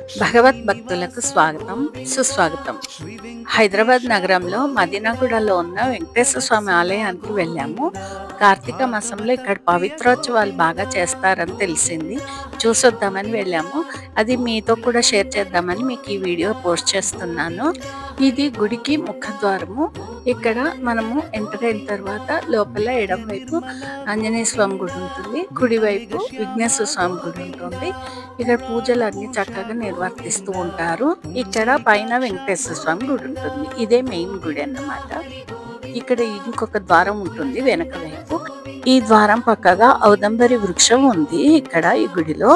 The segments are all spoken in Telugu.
భగవత్ భక్తులకు స్వాగతం సుస్వాగతం. హైదరాబాద్ నగరంలో మదీనాగూడలో ఉన్న వెంకటేశ్వర స్వామి ఆలయానికి వెళ్ళాము. కార్తీక మాసంలో ఇక్కడ పవిత్రోత్సవాలు బాగా చేస్తారని తెలిసింది. చూసొద్దామని వెళ్ళాము. అది మీతో కూడా షేర్ చేద్దామని మీకు ఈ వీడియో పోస్ట్ చేస్తున్నాను. ఇది గుడికి ముఖద్వారము. ఇక్కడ మనము ఎంటర్ అయిన తర్వాత లోపల ఎడం వైపు ఆంజనేయ స్వామి గుడి ఉంటుంది, కుడివైపు విఘ్నేశ్వర స్వామి గుడి ఉంటుంది. ఇక్కడ పూజలు అన్ని చక్కగా నిర్వర్తిస్తూ ఉంటారు. ఇక్కడ పైన వెంకటేశ్వర స్వామి గుడి ఉంటుంది. ఇదే మెయిన్ గుడి అన్నమాట. ఇక్కడ ఇంకొక ద్వారం ఉంటుంది వెనక వైపు. ఈ ద్వారం పక్కగా ఔదంబరి వృక్షం ఉంది. ఇక్కడ ఈ గుడిలో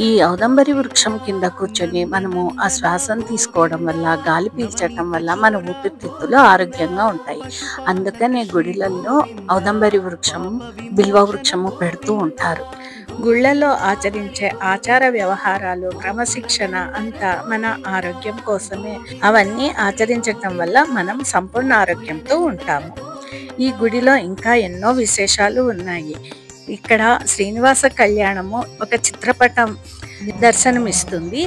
ఈ ఔదంబరి వృక్షం కింద కూర్చొని మనము ఆ శ్వాసను తీసుకోవడం వల్ల, గాలి పీల్చడం వల్ల మన ఊపిరితిత్తులు ఆరోగ్యంగా ఉంటాయి. అందుకనే గుడిలలో ఔదంబరి వృక్షము, బిల్వ వృక్షము పెడుతూ ఉంటారు. గుళ్ళలో ఆచరించే ఆచార వ్యవహారాలు, క్రమశిక్షణ అంతా మన ఆరోగ్యం కోసమే. అవన్నీ ఆచరించటం వల్ల మనం సంపూర్ణ ఆరోగ్యంతో ఉంటాము. ఈ గుడిలో ఇంకా ఎన్నో విశేషాలు ఉన్నాయి. ఇక్కడ శ్రీనివాస కళ్యాణము ఒక చిత్రపటం దర్శనమిస్తుంది.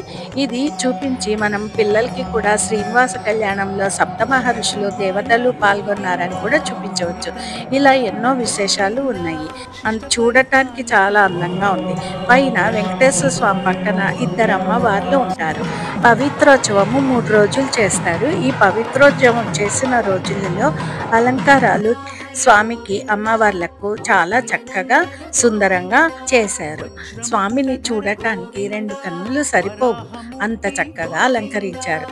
ఇది చూపించి మనం పిల్లలకి కూడా శ్రీనివాస కళ్యాణంలో సప్తమహర్షులు, దేవతలు పాల్గొన్నారని కూడా చూపించవచ్చు. ఇలా ఎన్నో విశేషాలు ఉన్నాయి. చూడటానికి చాలా అందంగా ఉంది. పైన వెంకటేశ్వర స్వామి పక్కన ఇద్దరు అమ్మవార్లు ఉంటారు. పవిత్రోత్సవము 3 రోజులు చేస్తారు. ఈ పవిత్రోత్సవం చేసిన రోజులలో అలంకారాలు స్వామికి, అమ్మవార్లకు చాలా చక్కగా సుందరంగా చేశారు. స్వామిని చూడటానికి 2 కన్నులు సరిపోవు, అంత చక్కగా అలంకరించారు.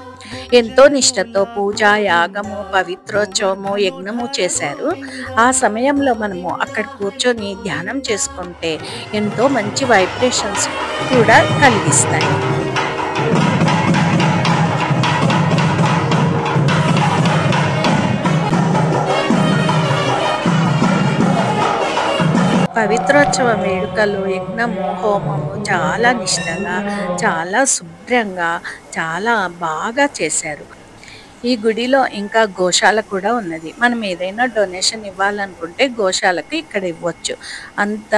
ఎంతో నిష్టతో పూజ, యాగము, పవిత్రోత్సవము, యజ్ఞము చేశారు. ఆ సమయంలో మనము అక్కడ కూర్చొని ధ్యానం చేసుకుంటే ఎంతో మంచి వైబ్రేషన్స్ కూడా కలిగిస్తాయి. పవిత్రోత్సవ వేడుకలు, యజ్ఞము, హోమము చాలా నిష్టగా, చాలా శుభ్రంగా, చాలా బాగా చేశారు. ఈ గుడిలో ఇంకా గోశాల కూడా ఉన్నది. మనం ఏదైనా డొనేషన్ ఇవ్వాలనుకుంటే గోశాలకు ఇక్కడ ఇవ్వచ్చు. అంత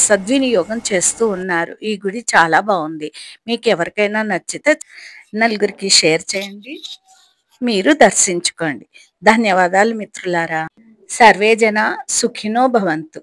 సద్వినియోగం చేస్తూ ఉన్నారు. ఈ గుడి చాలా బాగుంది. మీకు ఎవరికైనా నచ్చితే నలుగురికి షేర్ చేయండి, మీరు దర్శించుకోండి. ధన్యవాదాలు మిత్రులారా. సర్వేజన సుఖినో భవంతు.